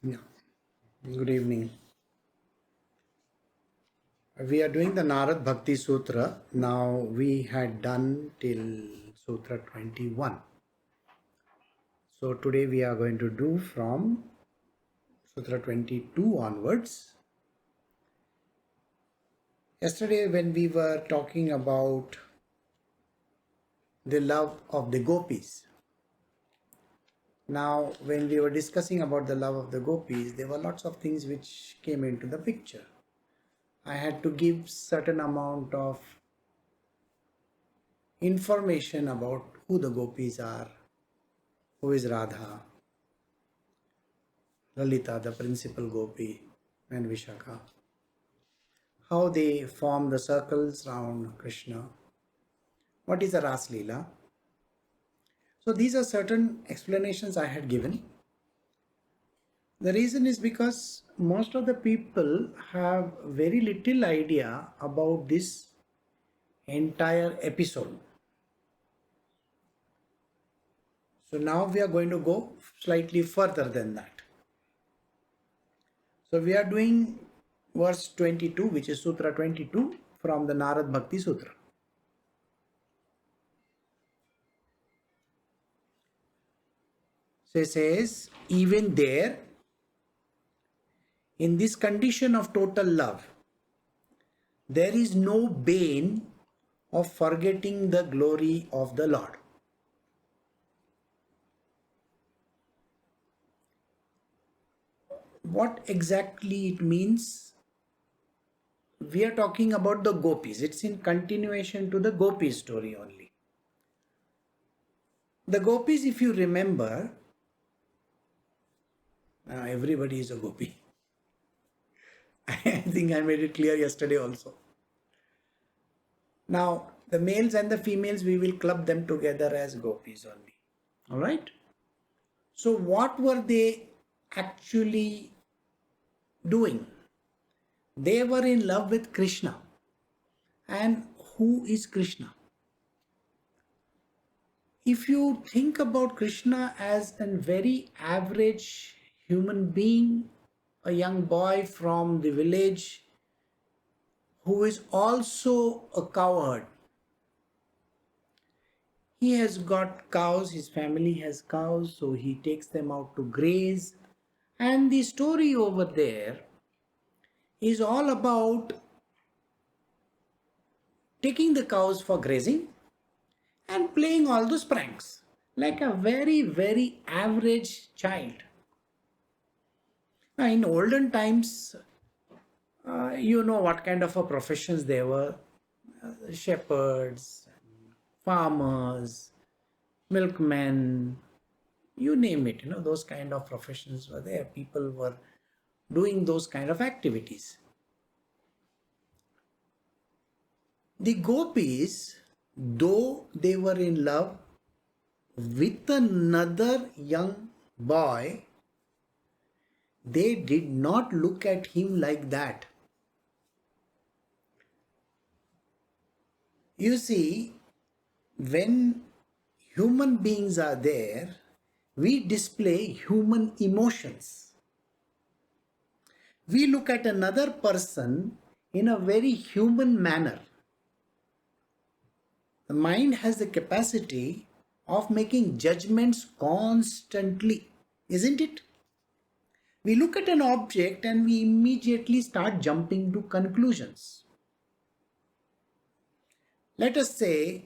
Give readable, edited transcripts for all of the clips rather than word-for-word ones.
Yeah. Good evening. We are doing the Narada Bhakti Sutra. Now we had done till Sutra 21. So today we are going to do from Sutra 22 onwards. Yesterday when we were talking about the love of the gopis. Now when we were discussing about the love of the gopis, there were lots of things which came into the picture. I had to give certain amount of information about who the gopis are, who is Radha, Lalita, the principal gopi, and Vishakha, how they form the circles round Krishna, what is the Ras Leela. So these are certain explanations I had given. The reason is because most of the people have very little idea about this entire episode. So now we are going to go slightly further than that. So we are doing verse 22, which is Sutra 22 from the Narada Bhakti Sutra. So it says, even there, in this condition of total love, there is no bane of forgetting the glory of the Lord. What exactly it means? We are talking about the gopis. It's in continuation to the gopi story only. The gopis, if you remember, everybody is a gopi. I think I made it clear yesterday also. Now, the males and the females, we will club them together as gopis only. All right? So, what were they actually doing? They were in love with Krishna. And who is Krishna? If you think about Krishna as a very average human being, a young boy from the village who is also a cowherd. He has got cows, his family has cows, so he takes them out to graze. And the story over there is all about taking the cows for grazing and playing all those pranks like a very, very average child. Now, in olden times, you know what kind of a professions they were, shepherds, farmers, milkmen, you name it, those kind of professions were there. People were doing those kind of activities. The gopis, though they were in love with another young boy, they did not look at him like that. You see, when human beings are there, we display human emotions. We look at another person in a very human manner. The mind has the capacity of making judgments constantly, isn't it? We look at an object and we immediately start jumping to conclusions. Let us say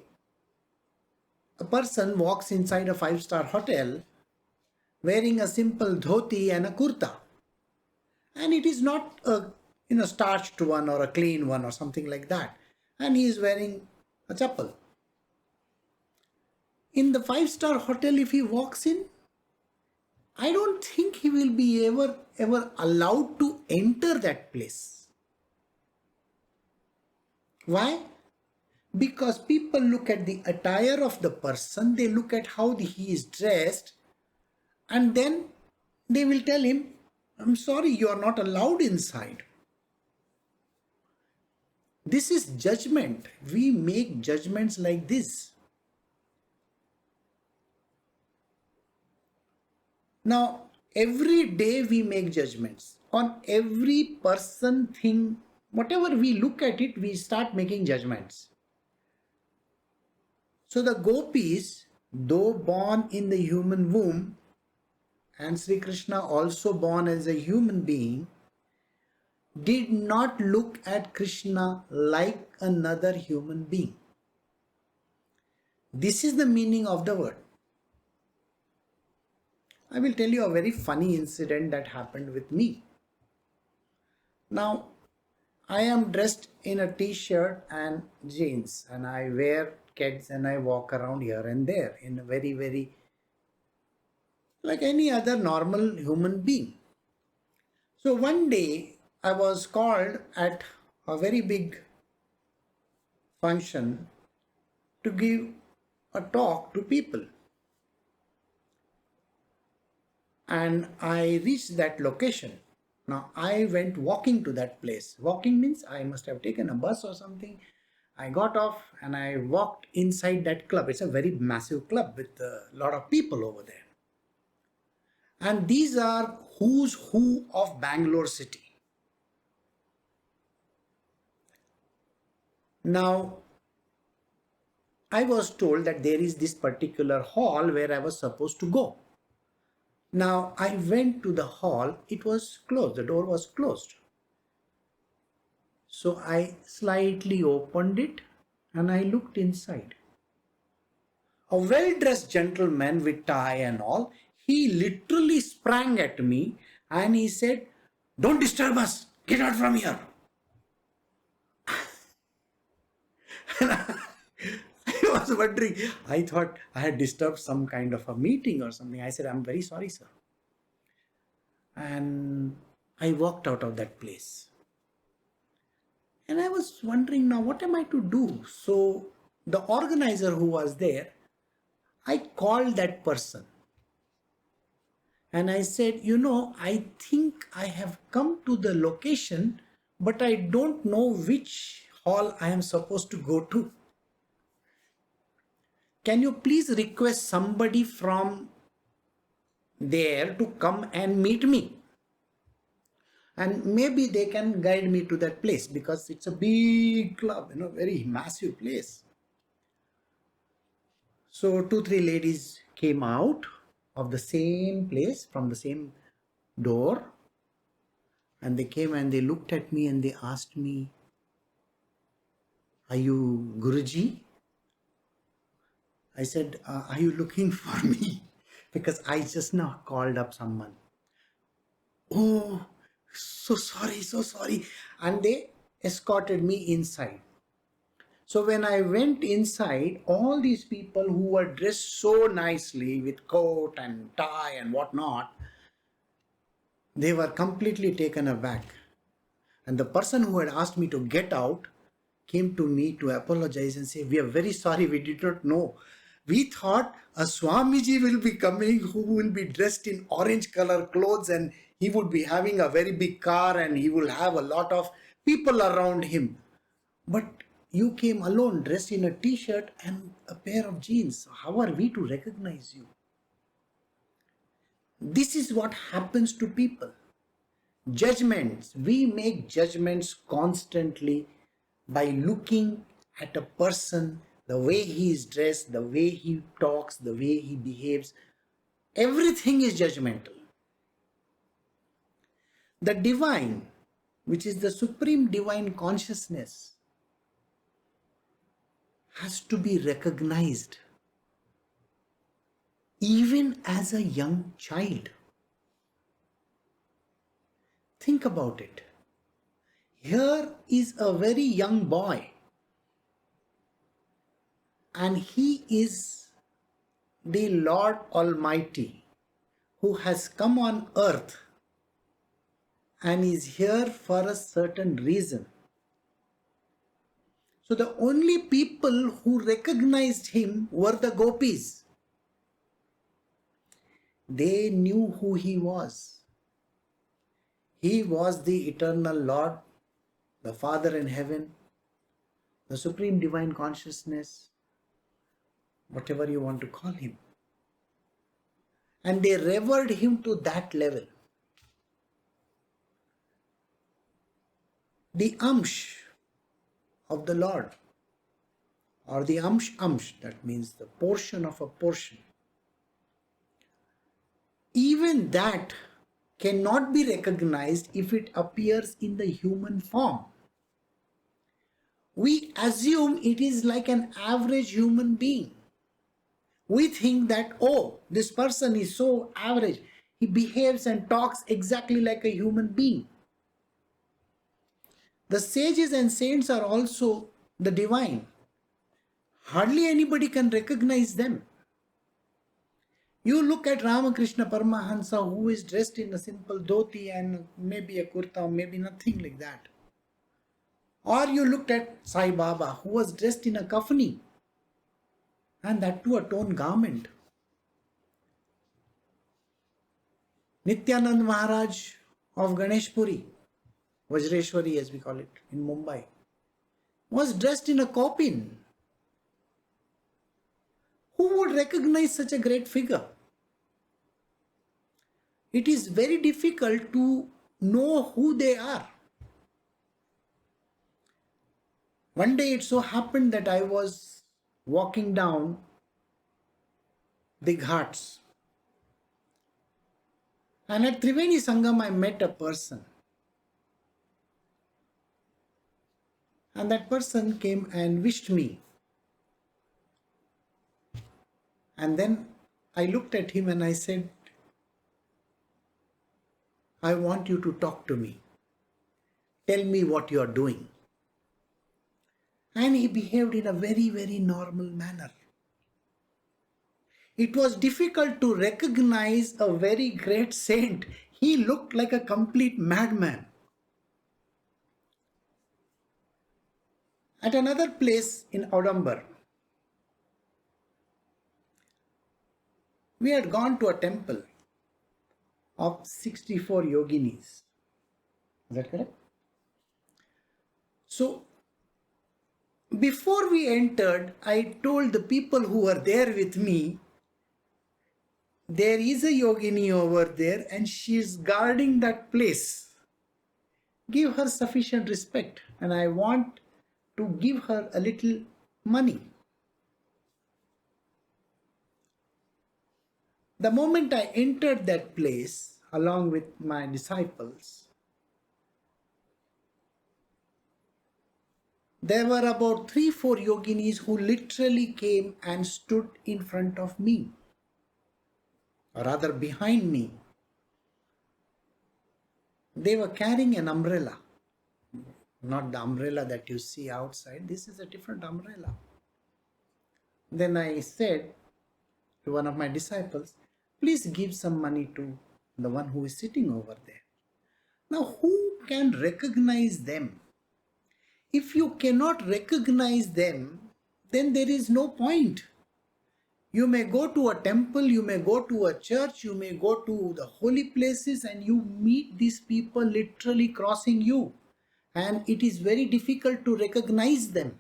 a person walks inside a five-star hotel wearing a simple dhoti and a kurta, and it is not a starched one or a clean one or something like that, and he is wearing a chappal. In the five-star hotel, if he walks in, I don't think he will be ever allowed to enter that place. Why? Because people look at the attire of the person, they look at how he is dressed, and then they will tell him, I'm sorry, you are not allowed inside. This is judgment. We make judgments like this. Now, Every day we make judgments on every person, thing, whatever we look at it, we start making judgments. So the gopis, though born in the human womb, and Sri Krishna also born as a human being, did not look at Krishna like another human being. This is the meaning of the word. I will tell you a very funny incident that happened with me. Now, I am dressed in a t-shirt and jeans, and I wear kids and I walk around here and there in a very like any other normal human being. So one day I was called at a very big function to give a talk to people. And I reached that location. Now I went walking to that place. Walking means I must have taken a bus or something. I got off and I walked inside that club. It's a very massive club with a lot of people over there. And these are who's who of Bangalore city. Now, I was told that there is this particular hall where I was supposed to go. Now, I went to the hall. It was closed. The door was closed. So I slightly opened it and I looked inside. A well-dressed gentleman with tie and all, he literally sprang at me and he said, "Don't disturb us. Get out from here." And I was wondering, I thought I had disturbed some kind of a meeting or something. I said, "I'm very sorry, sir." And I walked out of that place. And I was wondering, now what am I to do? So the organizer who was there, I called that person. And I said, I think I have come to the location, but I don't know which hall I am supposed to go to. Can you please request somebody from there to come and meet me? And maybe they can guide me to that place because it's a big club, very massive place. So 2-3 ladies came out of the same place from the same door, and they came and they looked at me and they asked me, "Are you Guruji?" I said, "Are you looking for me?" Because I just now called up someone. "Oh, so sorry. And they escorted me inside. So when I went inside, all these people who were dressed so nicely with coat and tie and whatnot, they were completely taken aback. And the person who had asked me to get out came to me to apologize and say, "We are very sorry, we did not know. We thought a Swamiji will be coming who will be dressed in orange color clothes and he would be having a very big car and he will have a lot of people around him. But you came alone dressed in a t-shirt and a pair of jeans. How are we to recognize you?" This is what happens to people. Judgments. We make judgments constantly by looking at a person, the way he is dressed, the way he talks, the way he behaves. Everything is judgmental. The divine, which is the supreme divine consciousness, has to be recognized even as a young child. Think about it. Here is a very young boy, and he is the Lord Almighty who has come on earth and is here for a certain reason. So the only people who recognized him were the gopis. They knew who he was. He was the eternal Lord, the Father in heaven, the supreme divine consciousness, whatever you want to call him. and they revered him to that level. The amsh of the Lord, or the amsh, that means the portion of a portion, even that cannot be recognized if it appears in the human form. We assume it is like an average human being. We think that, oh, this person is so average. He behaves and talks exactly like a human being. The sages and saints are also the divine. Hardly anybody can recognize them. You look at Ramakrishna Paramahansa, who is dressed in a simple dhoti and maybe a kurta, maybe nothing like that. Or you looked at Sai Baba, who was dressed in a kafani, and that too a torn garment. Nityananda Maharaj of Ganeshpuri, Vajreshwari as we call it in Mumbai, was dressed in a kaupin. Who would recognize such a great figure? It is very difficult to know who they are. One day it so happened that I was walking down the ghats, and at Triveni Sangam I met a person, and that person came and wished me, and then I looked at him and I said, I want you to talk to me. Tell me what you are doing. And he behaved in a very, very normal manner. It was difficult to recognize a very great saint. He looked like a complete madman. At another place in Audambar, we had gone to a temple of 64 yoginis. Is that correct? So, before we entered, I told the people who were there with me, there is a yogini over there and she is guarding that place. Give her sufficient respect, and I want to give her a little money. The moment I entered that place along with my disciples, there were about 3-4 yoginis who literally came and stood in front of me, or rather behind me. They were carrying an umbrella, not the umbrella that you see outside. This is a different umbrella. Then I said to one of my disciples, please give some money to the one who is sitting over there. Now, who can recognize them? If you cannot recognize them, then there is no point. You may go to a temple, you may go to a church, you may go to the holy places, and you meet these people literally crossing you, and it is very difficult to recognize them.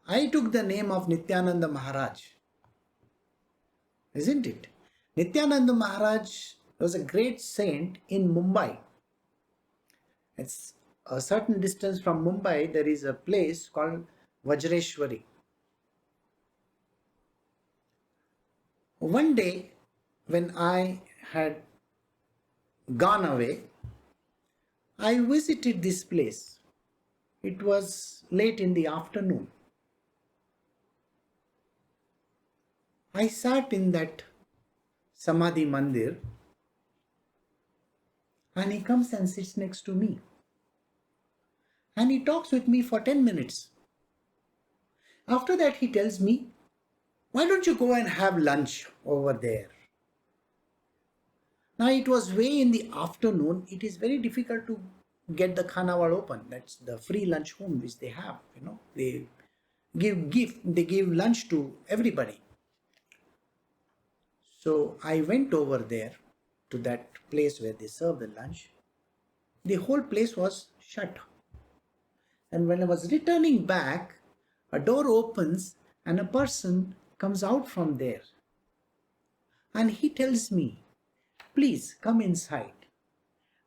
I took the name of Nityananda Maharaj, isn't it? Nityananda Maharaj was a great saint in Mumbai. It's a certain distance from Mumbai. There is a place called Vajreshwari. One day when I had gone away, I visited this place. It was late in the afternoon. I sat in that Samadhi Mandir, and he comes and sits next to me. And he talks with me for 10 minutes. After that, he tells me, why don't you go and have lunch over there? Now, it was way in the afternoon. It is very difficult to get the Khanawad open. That's the free lunch home which they have. They give lunch to everybody. So I went over there to that place where they serve the lunch. The whole place was shut. And when I was returning back, a door opens and a person comes out from there and he tells me, please come inside.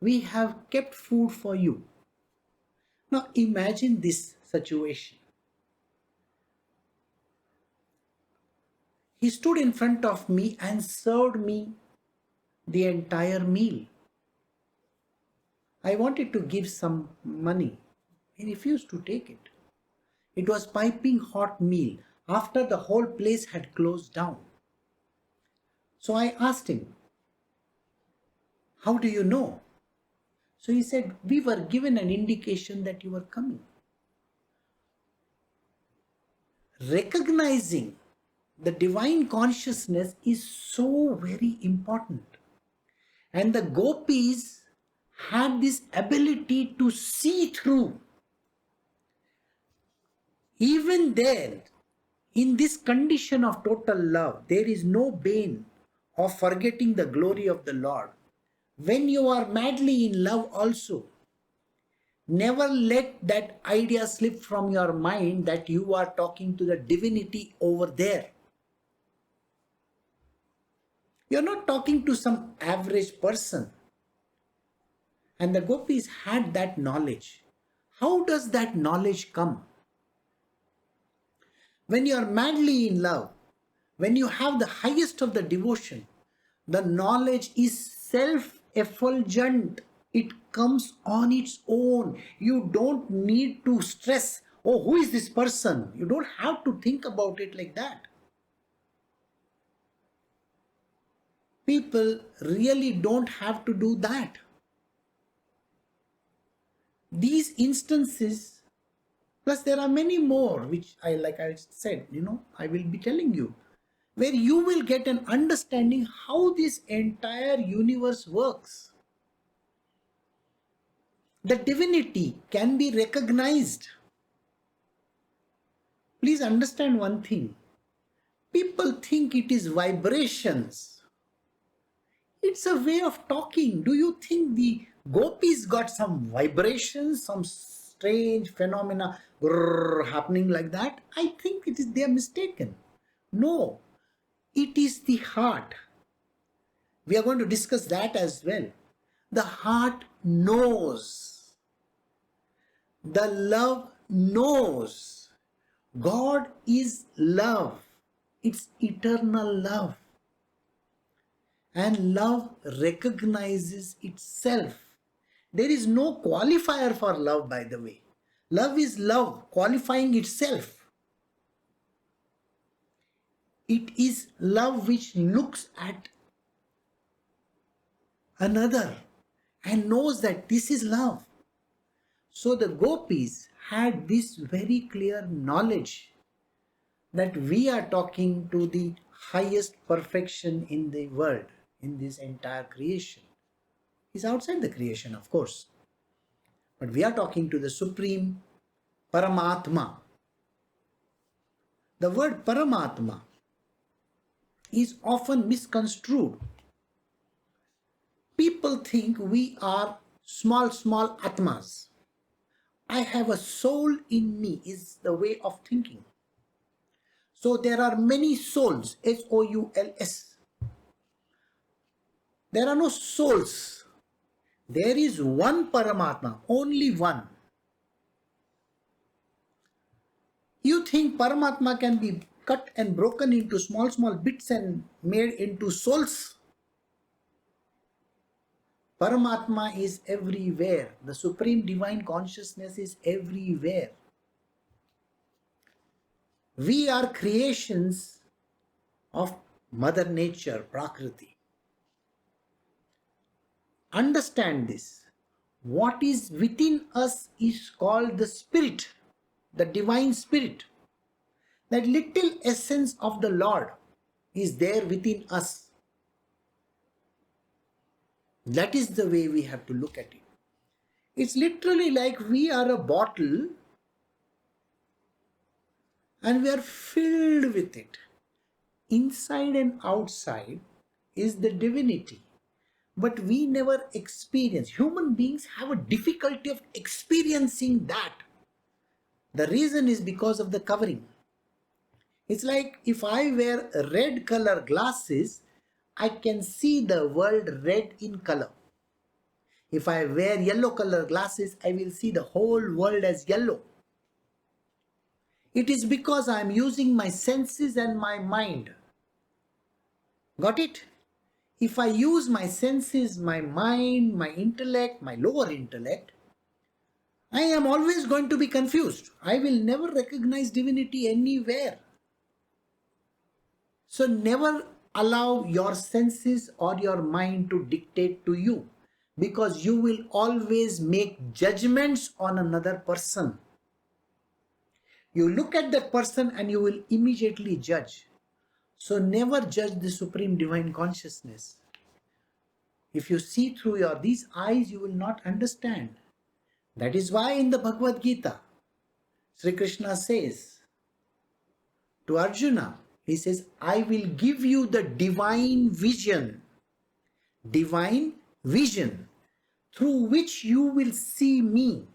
We have kept food for you. Now imagine this situation. He stood in front of me and served me the entire meal. I wanted to give some money. He refused to take it. It was piping hot meal after the whole place had closed down. So I asked him, how do you know? So he said, we were given an indication that you were coming. Recognizing the divine consciousness is so very important. And the gopis had this ability to see through. Even there, in this condition of total love, there is no bane of forgetting the glory of the Lord. When you are madly in love also, never let that idea slip from your mind that you are talking to the divinity over there. You're not talking to some average person. And the gopis had that knowledge. How does that knowledge come? When you are madly in love, when you have the highest of the devotion, the knowledge is self-effulgent. It comes on its own. You don't need to stress, oh, who is this person? You don't have to think about it like that. People really don't have to do that. These instances, plus there are many more, which like I said, I will be telling you, where you will get an understanding how this entire universe works. The divinity can be recognized. Please understand one thing. People think it is vibrations. It's a way of talking. Do you think the gopis got some vibrations, some strange phenomena happening like that? I think they are mistaken. No, it is the heart. We are going to discuss that as well. The heart knows. The love knows. God is love. It's eternal love. And love recognizes itself. There is no qualifier for love, by the way. Love is love, qualifying itself. It is love which looks at another and knows that this is love. So the gopis had this very clear knowledge that we are talking to the highest perfection in the world, in this entire creation. It's outside the creation, of course. But we are talking to the supreme Paramatma. The word Paramatma is often misconstrued. People think we are small atmas. I have a soul in me is the way of thinking. So there are many souls, S-O-U-L-S. There are no souls. There is one Paramatma, only one. You think Paramatma can be cut and broken into small bits and made into souls? Paramatma is everywhere. The Supreme Divine Consciousness is everywhere. We are creations of Mother Nature, Prakriti. Understand this. What is within us is called the Spirit, the Divine Spirit. That little essence of the Lord is there within us. That is the way we have to look at it. It's literally like we are a bottle and we are filled with it. Inside and outside is the divinity. But we never experience. Human beings have a difficulty of experiencing that. The reason is because of the covering. It's like if I wear red color glasses, I can see the world red in color. If I wear yellow color glasses, I will see the whole world as yellow. It is because I am using my senses and my mind. Got it? If I use my senses, my mind, my intellect, my lower intellect, I am always going to be confused. I will never recognize divinity anywhere. So never allow your senses or your mind to dictate to you, because you will always make judgments on another person. You look at that person and you will immediately judge. So never judge the Supreme Divine Consciousness. If you see through these eyes, you will not understand. That is why in the Bhagavad Gita, Sri Krishna says to Arjuna, he says, I will give you the divine vision, through which you will see me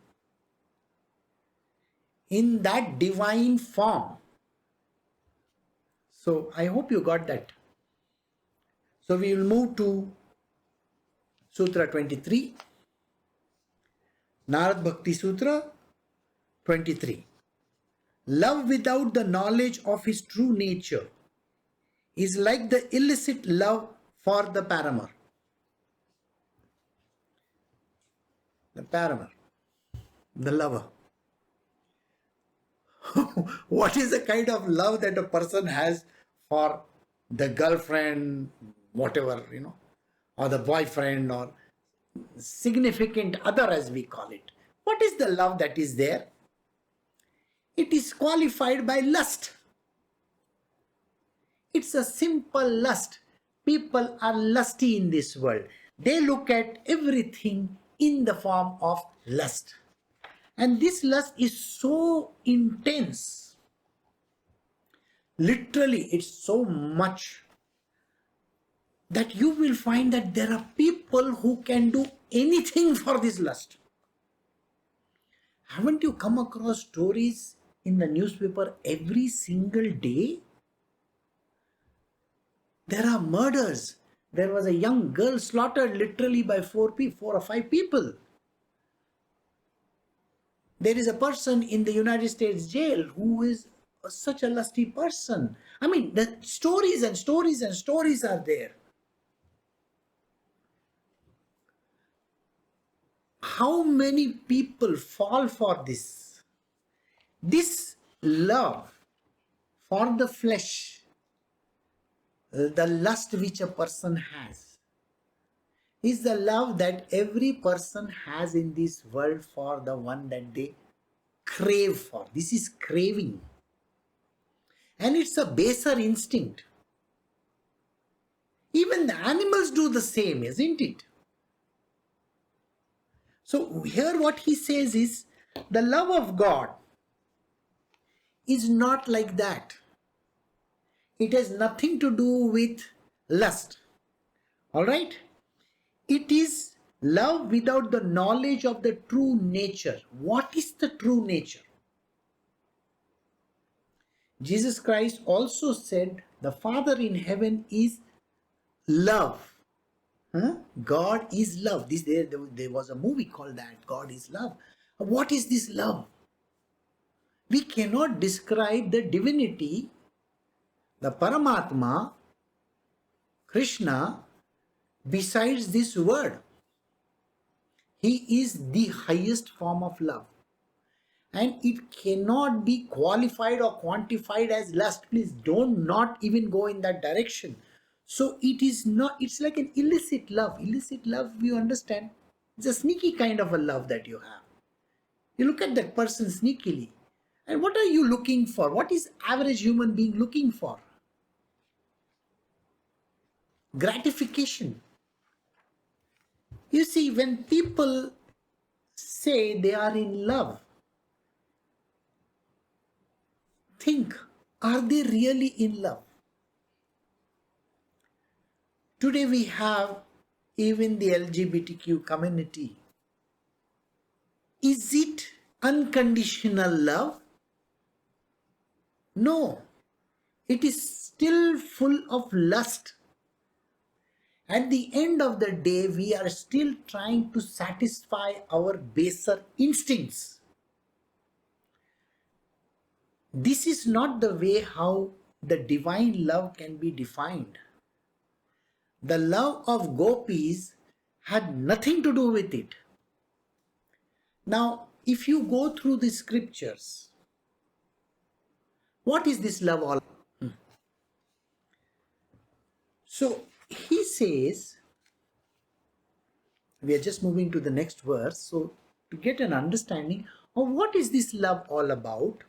in that divine form. So I hope you got that. So we will move to Sutra 23, Narada Bhakti Sutra 23. Love without the knowledge of his true nature is like the illicit love for the paramour. The paramour, the lover. What is the kind of love that a person has for the girlfriend, whatever, or the boyfriend or significant other, as we call it? What is the love that is there? It is qualified by lust. It's a simple lust. People are lusty in this world. They look at everything in the form of lust. And this lust is so intense. Literally, it's so much that you will find that there are people who can do anything for this lust. Haven't you come across stories in the newspaper every single day? There are murders. There was a young girl slaughtered literally by four or five people. There is a person in the United States jail who is such a lusty person. I mean, the stories and stories and stories are there. How many people fall for this? This love for the flesh, the lust which a person has, is the love that every person has in this world for the one that they crave for. This is craving. And it's a baser instinct. Even the animals do the same, isn't it? So here what he says is, the love of God is not like that. It has nothing to do with lust. All right? It is love without the knowledge of the true nature. What is the true nature? Jesus Christ also said, the Father in heaven is love. God is love. There was a movie called that, God is love. What is this love? We cannot describe the divinity, the Paramatma, Krishna, besides this word. He is the highest form of love. And it cannot be qualified or quantified as lust. Please not even go in that direction. So it is not, it's like an illicit love. Illicit love, you understand? It's a sneaky kind of a love that you have. You look at that person sneakily. And what are you looking for? What is average human being looking for? Gratification. You see, when people say they are in love, think, are they really in love? Today we have even the LGBTQ community. Is it unconditional love? No. It is still full of lust. At the end of the day, we are still trying to satisfy our baser instincts. This is not the way how the divine love can be defined. The love of gopis had nothing to do with it. Now, if you go through the scriptures, what is this love all about? So, he says, we are just moving to the next verse. So, to get an understanding of what is this love all about,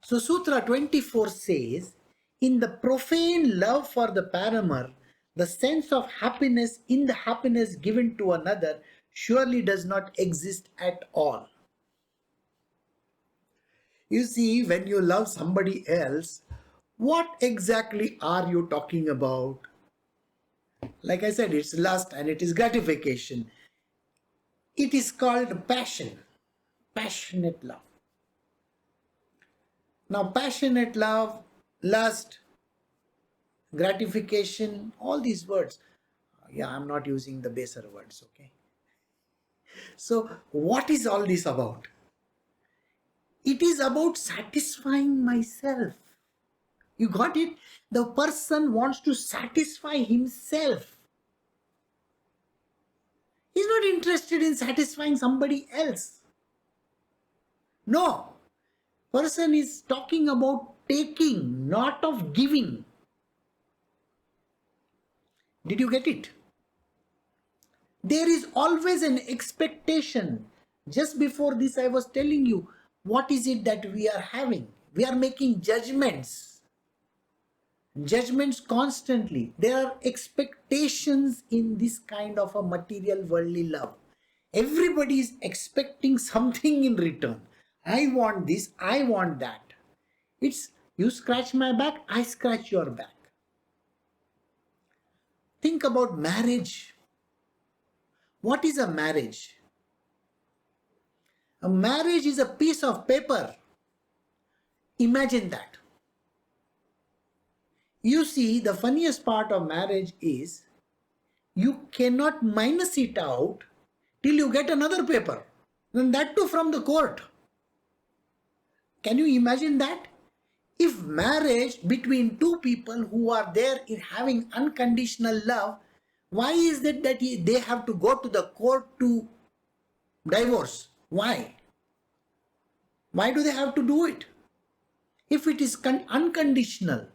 so Sutra 24 says, in the profane love for the paramour, the sense of happiness in the happiness given to another surely does not exist at all. You see, when you love somebody else, what exactly are you talking about? Like I said, it's lust and it is gratification. It is called passion, passionate love. Now, passionate love, lust, gratification, all these words. Yeah, I'm not using the baser words, okay? So, what is all this about? It is about satisfying myself. You got it? The person wants to satisfy himself. He's not interested in satisfying somebody else. No. Person is talking about taking, not of giving. Did you get it? There is always an expectation. Just before this, I was telling you, what is it that we are having? We are making judgments. Judgments constantly. There are expectations in this kind of a material worldly love. Everybody is expecting something in return. I want this, I want that. It's you scratch my back, I scratch your back. Think about marriage. What is a marriage? A marriage is a piece of paper. Imagine that. You see, the funniest part of marriage is you cannot minus it out till you get another paper. And that too from the court. Can you imagine that? If marriage between two people who are there in having unconditional love, why is it that they have to go to the court to divorce? Why? Why do they have to do it? If it is unconditional,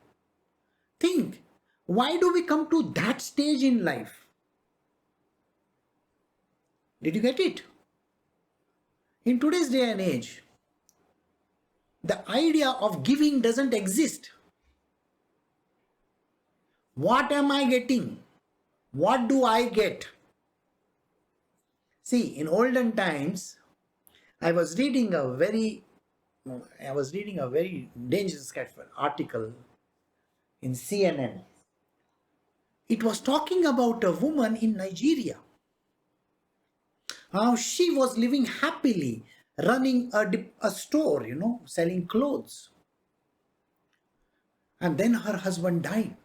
think, why do we come to that stage in life? Did you get it? In today's day and age, the idea of giving doesn't exist. What am I getting? What do I get? See, in olden times, I was reading a very dangerous article in CNN. It was talking about a woman in Nigeria. How she was living happily, running a store, selling clothes. And then her husband died.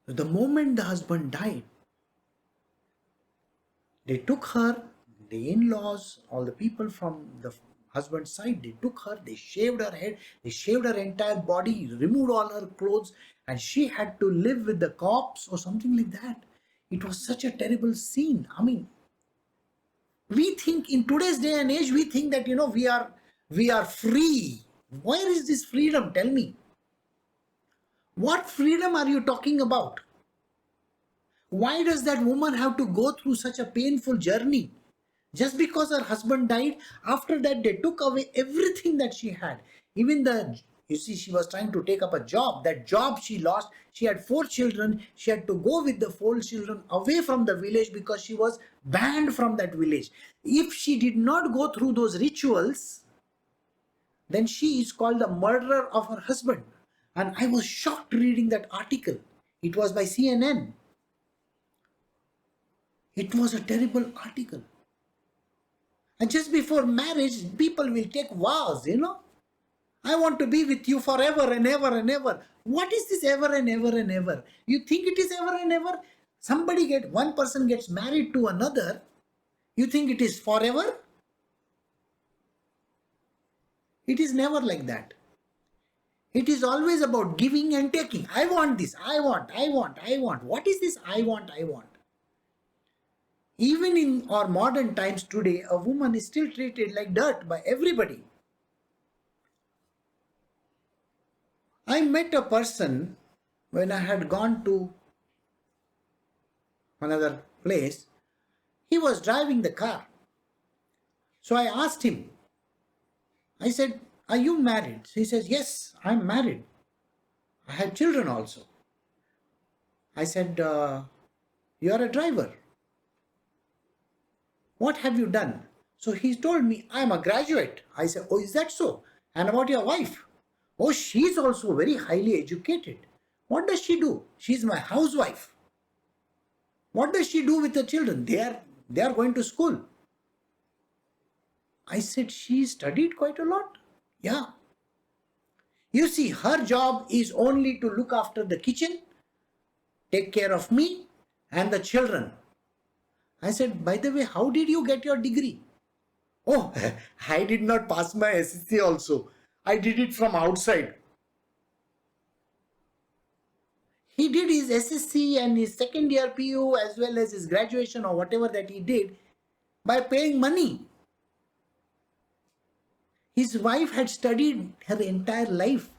The moment the husband died, they took her, the in-laws, all the people from the husband's side, they took her, they shaved her head, they shaved her entire body, removed all her clothes, and she had to live with the corpse or something like that. It was such a terrible scene. I mean, we think in today's day and age, we think that, we are free. Where is this freedom? Tell me. What freedom are you talking about? Why does that woman have to go through such a painful journey? Just because her husband died, after that they took away everything that she had. Even you see, she was trying to take up a job. That job she lost. She had 4 children. She had to go with the 4 children away from the village because she was banned from that village. If she did not go through those rituals, then she is called the murderer of her husband. And I was shocked reading that article. It was by CNN. It was a terrible article. And just before marriage, people will take vows, I want to be with you forever and ever and ever. What is this ever and ever and ever? You think it is ever and ever? One person gets married to another. You think it is forever? It is never like that. It is always about giving and taking. I want this. I want. What is this I want? Even in our modern times today, a woman is still treated like dirt by everybody. I met a person when I had gone to another place. He was driving the car. So I asked him, I said, are you married? He says, yes, I'm married. I have children also. I said, you are a driver. What have you done? So he told me, I'm a graduate. I said, oh, is that so? And about your wife? Oh, she's also very highly educated. What does she do? She's my housewife. What does she do with the children? They are going to school. I said, she studied quite a lot. Yeah. You see, her job is only to look after the kitchen, take care of me and the children. I said, by the way, how did you get your degree? Oh, I did not pass my SSC also. I did it from outside. He did his SSC and his second year PU as well as his graduation or whatever that he did by paying money. His wife had studied her entire life.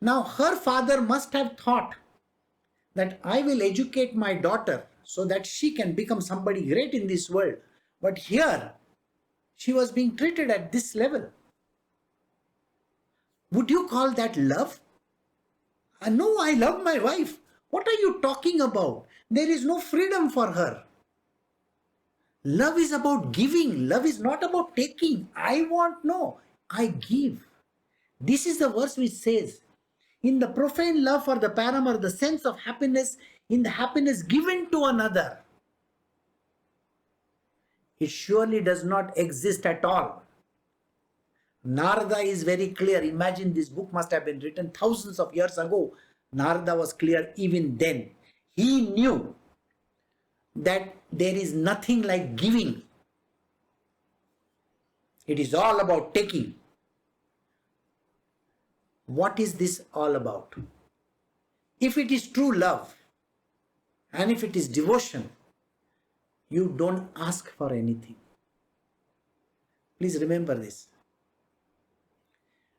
Now her father must have thought that I will educate my daughter so that she can become somebody great in this world. But here, she was being treated at this level. Would you call that love? No, I love my wife. What are you talking about? There is no freedom for her. Love is about giving. Love is not about taking. I want, no. I give. This is the verse which says, in the profane love for the paramour, the sense of happiness in the happiness given to another, it surely does not exist at all. Narada is very clear. Imagine this book must have been written thousands of years ago. Narada was clear even then. He knew that there is nothing like giving. It is all about taking. What is this all about? If it is true love and if it is devotion, you don't ask for anything. Please remember this.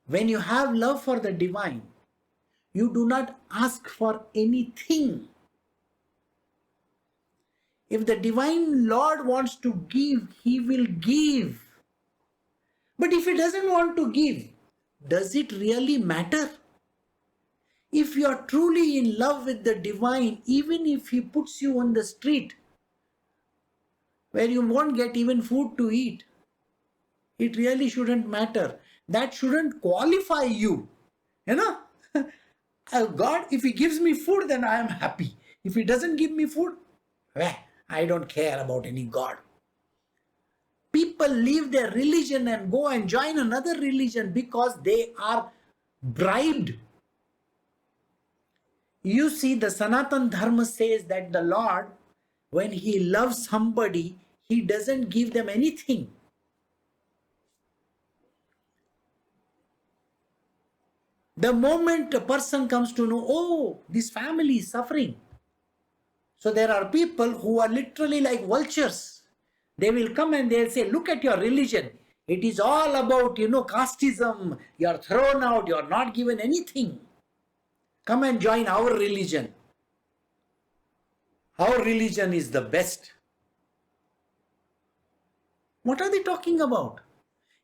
When you have love for the divine, you do not ask for anything. If the divine Lord wants to give, he will give. But if he doesn't want to give, does it really matter? If you are truly in love with the divine, even if he puts you on the street where you won't get even food to eat, it really shouldn't matter. That shouldn't qualify you. You know, God, if he gives me food, then I am happy. If he doesn't give me food, I don't care about any God. People leave their religion and go and join another religion because they are bribed. You see, the Sanatan Dharma says that the Lord, when he loves somebody, he doesn't give them anything. The moment a person comes to know, oh, this family is suffering. So there are people who are literally like vultures. They will come and they'll say, look at your religion. It is all about, casteism. You are thrown out. You are not given anything. Come and join our religion. Our religion is the best. What are they talking about?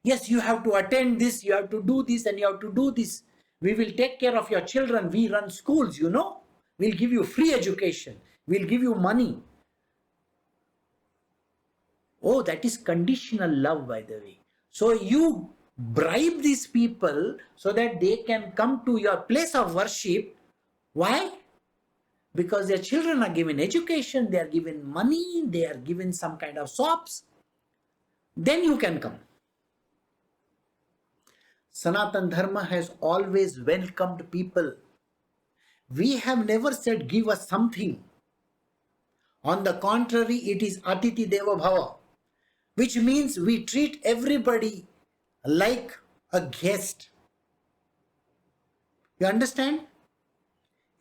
Yes, you have to attend this, you have to do this, and you have to do this. We will take care of your children. We run schools, We'll give you free education. We'll give you money. Oh, that is conditional love, by the way. So you bribe these people so that they can come to your place of worship. Why? Because their children are given education, they are given money, they are given some kind of sops. Then you can come. Sanatan Dharma has always welcomed people. We have never said, give us something. On the contrary, it is Atiti Deva Bhava, which means we treat everybody like a guest. You understand?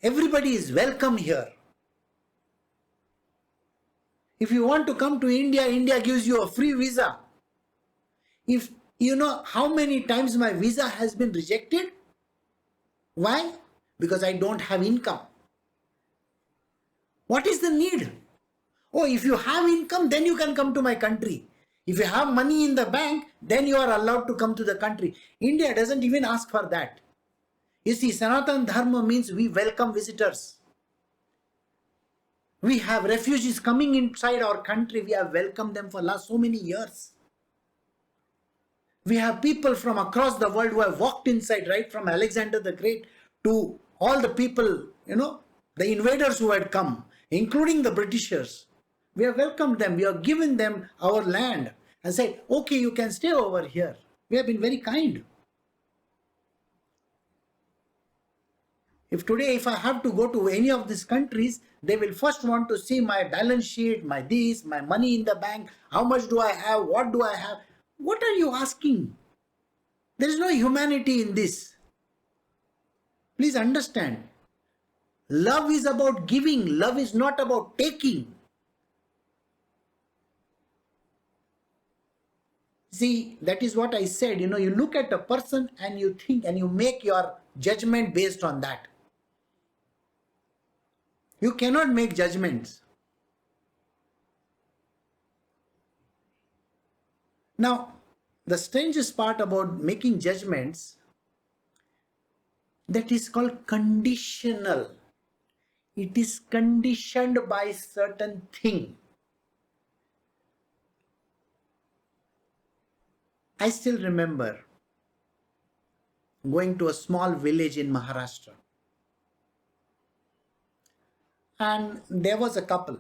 Everybody is welcome here. If you want to come to India, India gives you a free visa. If you know how many times my visa has been rejected, why? Because I don't have income. What is the need? Oh, if you have income, then you can come to my country. If you have money in the bank, then you are allowed to come to the country. India doesn't even ask for that. You see, Sanatan Dharma means we welcome visitors. We have refugees coming inside our country. We have welcomed them for last so many years. We have people from across the world who have walked inside, right from Alexander the Great to all the people, the invaders who had come, including the Britishers. We have welcomed them. We have given them our land and said, okay, you can stay over here. We have been very kind. If I have to go to any of these countries, they will first want to see my balance sheet, my money in the bank, how much do I have, what do I have? What are you asking? There is no humanity in this. Please understand. Love is about giving. Love is not about taking. See, that is what I said. You look at a person and you think and you make your judgment based on that. You cannot make judgments. Now, the strangest part about making judgments, that is called conditional. It is conditioned by certain thing. I still remember going to a small village in Maharashtra. And there was a couple.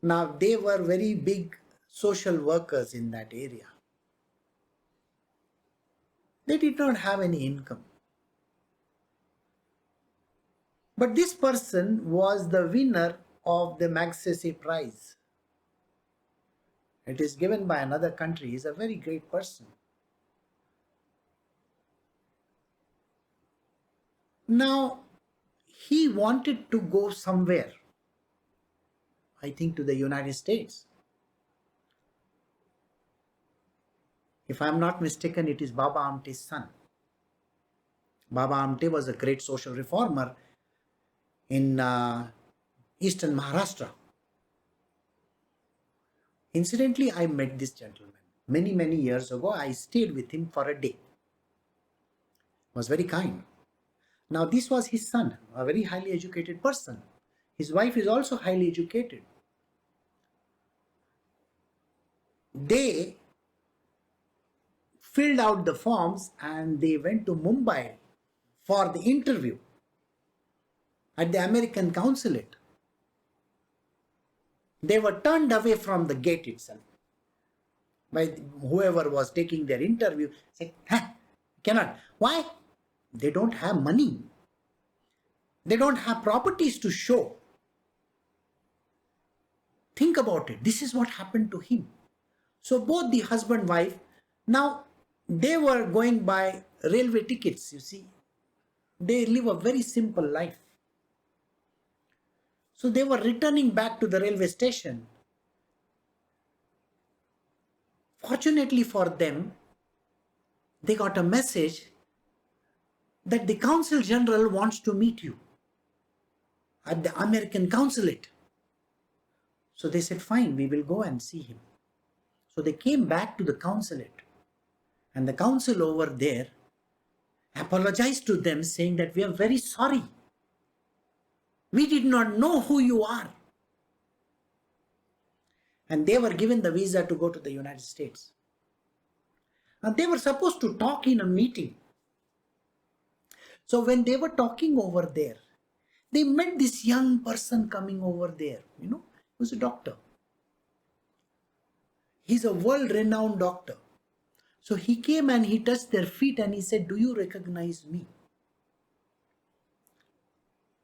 Now, they were very big social workers in that area. They did not have any income. But this person was the winner of the Magsaysay Prize. It is given by another country. He is a very great person. Now, he wanted to go somewhere. I think to the United States. If I am not mistaken, it is Baba Amte's son. Baba Amte was a great social reformer in eastern Maharashtra. Incidentally, I met this gentleman many years ago. I stayed with him for a day. He was very kind. Now, this was his son, a very highly educated person. His wife is also highly educated. They filled out the forms and they went to Mumbai for the interview at the American consulate. They were turned away from the gate itself by whoever was taking their interview. Said, cannot. Why? They don't have money. They don't have properties to show. Think about it. This is what happened to him. So both the husband and wife, now they were going by railway tickets, you see. They live a very simple life. So they were returning back to the railway station. Fortunately for them, they got a message that the Consul General wants to meet you at the American consulate. So they said, fine, we will go and see him. So they came back to the consulate. And the consul over there apologized to them, saying that we are very sorry. We did not know who you are. And they were given the visa to go to the United States. And they were supposed to talk in a meeting. So when they were talking over there, they met this young person coming over there. He was a doctor. He's a world-renowned doctor. So he came and he touched their feet and he said, "Do you recognize me?"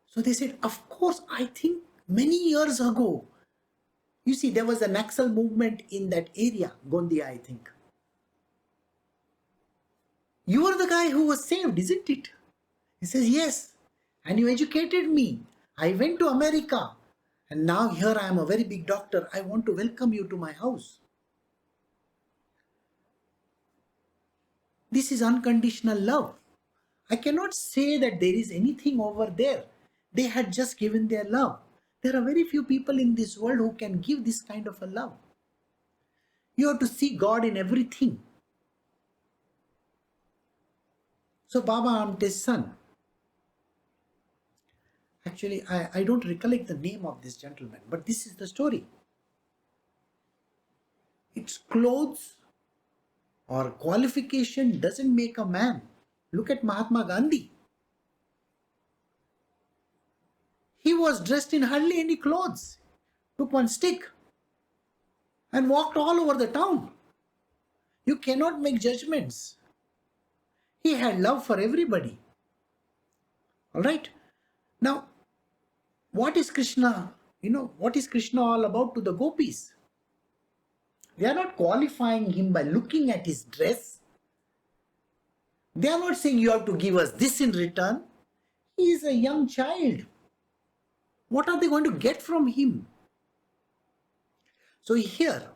So they said, "Of course, I think many years ago." You see, there was a Naxal movement in that area, Gondia, I think. "You are the guy who was saved, isn't it?" He says, "Yes. And you educated me. I went to America. And now here I am a very big doctor. I want to welcome you to my house." This is unconditional love. I cannot say that there is anything over there. They had just given their love. There are very few people in this world who can give this kind of a love. You have to see God in everything. So Baba Amte's son. Actually, I don't recollect the name of this gentleman, but this is the story. Its clothes or qualification doesn't make a man. Look at Mahatma Gandhi. He was dressed in hardly any clothes, took one stick and walked all over the town. You cannot make judgments. He had love for everybody. All right. Now, what is Krishna? What is Krishna all about to the gopis? They are not qualifying him by looking at his dress. They are not saying you have to give us this in return. He is a young child. What are they going to get from him? So here,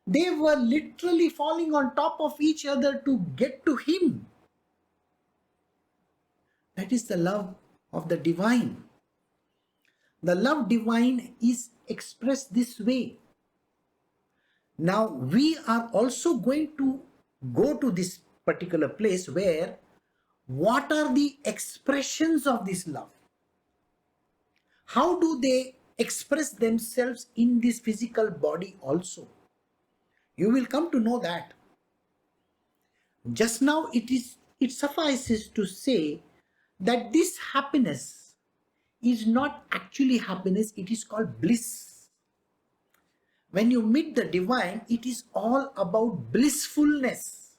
they were literally falling on top of each other to get to him. That is the love of the divine. The love divine is expressed this way. Now we are also going to go to this particular place where what are the expressions of this love? How do they express themselves in this physical body also? You will come to know that. Just now it suffices to say that this happiness is not actually happiness, it is called bliss. When you meet the divine, it is all about blissfulness.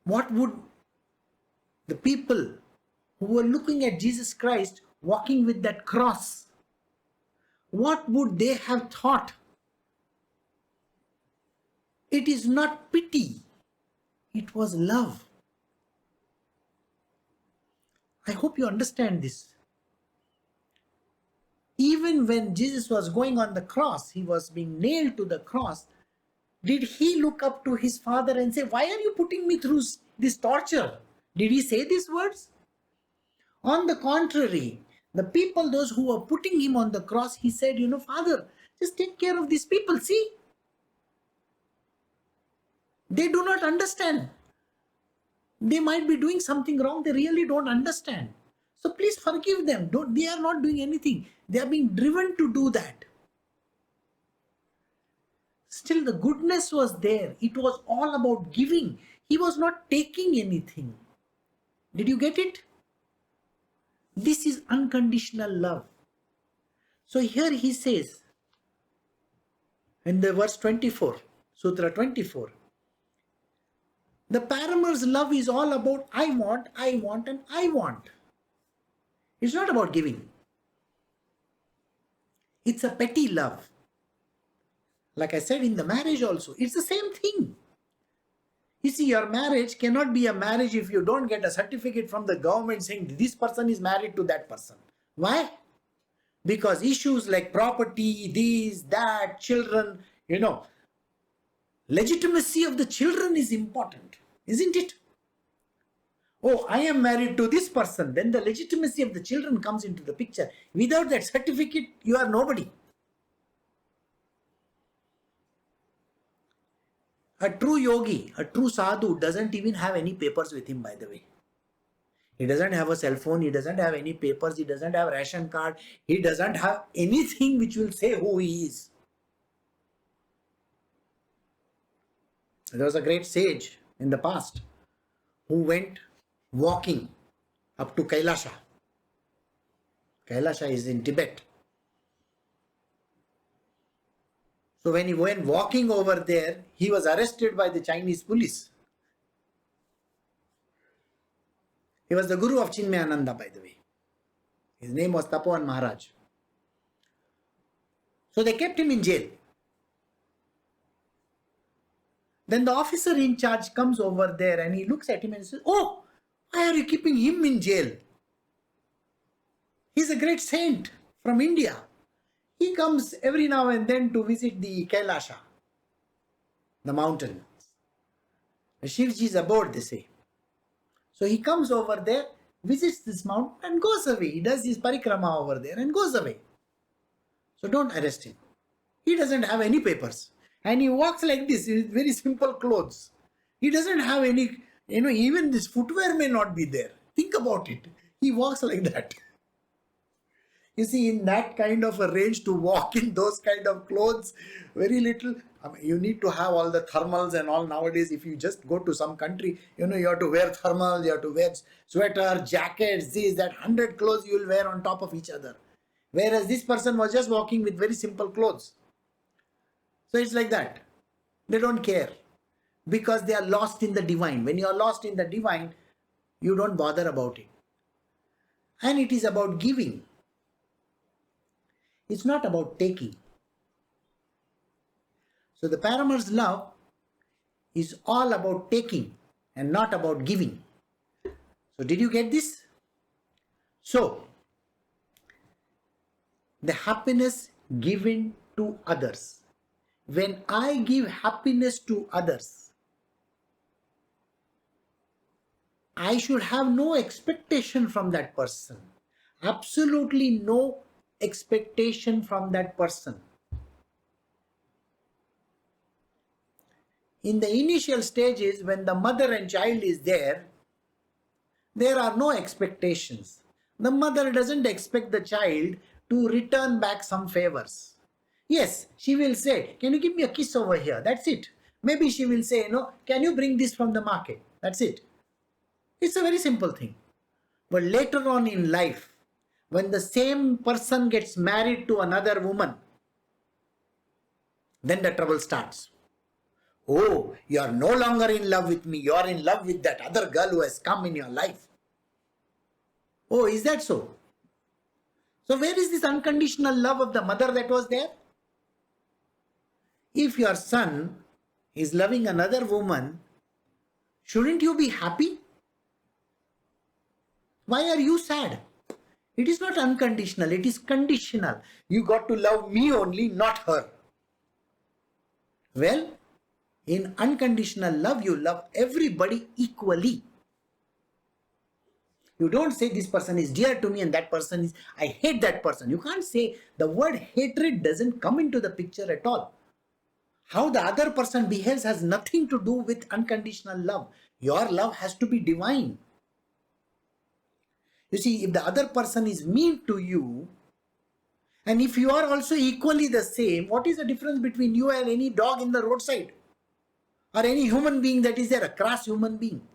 What would the people who were looking at Jesus Christ walking with that cross, what would they have thought? It is not pity, it was love. I hope you understand this. Even when Jesus was going on the cross, he was being nailed to the cross, did he look up to his father and say, "Why are you putting me through this torture?" Did he say these words? On the contrary, the people, those who were putting him on the cross, he said, "Father, just take care of these people. See, they do not understand. They might be doing something wrong. They really don't understand. So please forgive them. They are not doing anything. They are being driven to do that." Still, the goodness was there. It was all about giving. He was not taking anything. Did you get it? This is unconditional love. So here he says, in the verse 24, Sutra 24, the paramour's love is all about I want, and I want. It's not about giving. It's a petty love. Like I said, in the marriage also, it's the same thing. You see, your marriage cannot be a marriage if you don't get a certificate from the government saying this person is married to that person. Why? Because issues like property, this, that, children, legitimacy of the children is important, isn't it? Oh, I am married to this person. Then the legitimacy of the children comes into the picture. Without that certificate, you are nobody. A true yogi, a true sadhu doesn't even have any papers with him, by the way. He doesn't have a cell phone. He doesn't have any papers. He doesn't have a ration card. He doesn't have anything which will say who he is. There was a great sage in the past who went walking up to Kailasha. Kailasha is in Tibet. So when he went walking over there, he was arrested by the Chinese police. He was the guru of Chinmayananda, by the way. His name was Tapovan Maharaj. So they kept him in jail. Then the officer in charge comes over there and he looks at him and says, "Oh, why are you keeping him in jail? He's a great saint from India. He comes every now and then to visit the Kailasha, the mountain. The Shivji is aboard, they say. So he comes over there, visits this mountain and goes away. He does his parikrama over there and goes away. So don't arrest him. He doesn't have any papers. And he walks like this with very simple clothes. He doesn't have any, even this footwear may not be there. Think about it. He walks like that. You see, in that kind of a range to walk in those kind of clothes, very little. I mean, you need to have all the thermals and all nowadays. If you just go to some country, you have to wear thermals, you have to wear sweater, jackets, this, that, 100 clothes you will wear on top of each other. Whereas this person was just walking with very simple clothes. So it's like that. They don't care because they are lost in the divine. When you are lost in the divine, you don't bother about it. And it is about giving. It's not about taking. So the paramour's love is all about taking and not about giving. So did you get this? So, the happiness given to others. When I give happiness to others, I should have no expectation from that person. Absolutely no expectation from that person. In the initial stages, when the mother and child is there are no expectations. The mother doesn't expect the child to return back some favors. Yes, she will say, "Can you give me a kiss over here?" That's it. Maybe she will say, "No, can you bring this from the market?" That's it. It's a very simple thing. But later on in life, when the same person gets married to another woman, then the trouble starts. "Oh, you are no longer in love with me. You are in love with that other girl who has come in your life." "Oh, is that so?" So where is this unconditional love of the mother that was there? If your son is loving another woman, shouldn't you be happy? Why are you sad? It is not unconditional, it is conditional. You got to love me only, not her. Well, in unconditional love, you love everybody equally. You don't say this person is dear to me and that person is, I hate that person. You can't say, the word hatred doesn't come into the picture at all. How the other person behaves has nothing to do with unconditional love. Your love has to be divine. You see, if the other person is mean to you, and if you are also equally the same, what is the difference between you and any dog in the roadside? Or any human being that is there, a crass human being?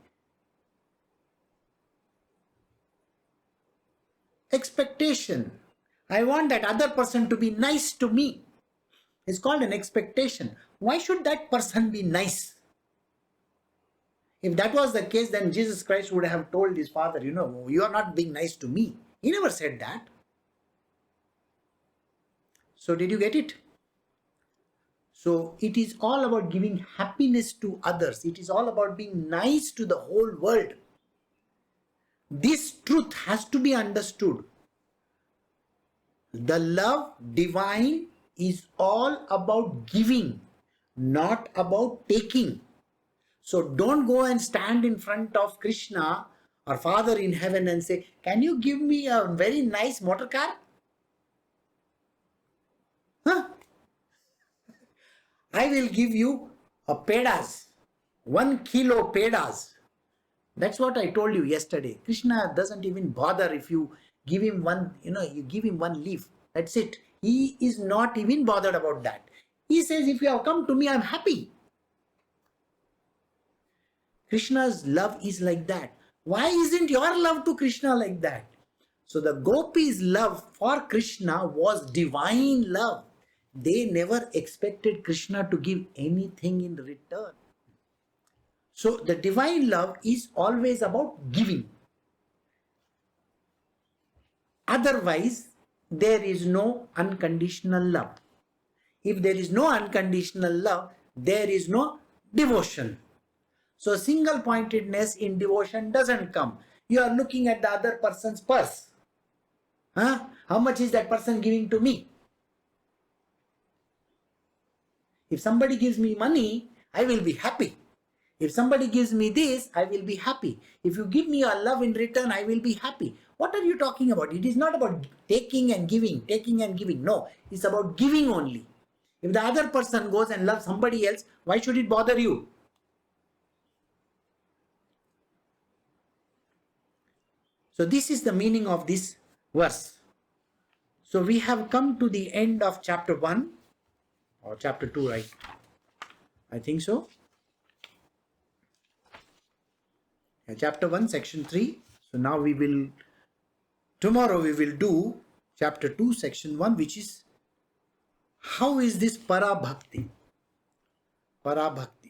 Expectation. I want that other person to be nice to me. It's called an expectation. Why should that person be nice? If that was the case, then Jesus Christ would have told his father, you are not being nice to me. He never said that. So did you get it? So it is all about giving happiness to others. It is all about being nice to the whole world. This truth has to be understood. The love divine is all about giving, not about taking. So don't go and stand in front of Krishna or Father in heaven and say, "Can you give me a very nice motor car?" Huh? I will give you a pedas, 1 kilo pedas. That's what I told you yesterday. Krishna doesn't even bother if you give him one, you give him one leaf. That's it. He is not even bothered about that. He says, if you have come to me, I'm happy. Krishna's love is like that. Why isn't your love to Krishna like that? So the gopis' love for Krishna was divine love. they never expected Krishna to give anything in return. So the divine love is always about giving. Otherwise, there is no unconditional love. If there is no unconditional love, there is no devotion. So single pointedness in devotion doesn't come. You are looking at the other person's purse. How much is that person giving to me? If somebody gives me money, I will be happy. If somebody gives me this, I will be happy. If you give me your love in return, I will be happy. What are you talking about? It is not about taking and giving, taking and giving. No, it's about giving only. If the other person goes and loves somebody else, why should it bother you? So this is the meaning of this verse. So we have come to the end of chapter 1 or chapter 2, right? I think so. Chapter 1, section 3. So now tomorrow we will do chapter 2, section 1, which is how is this para bhakti? Para bhakti.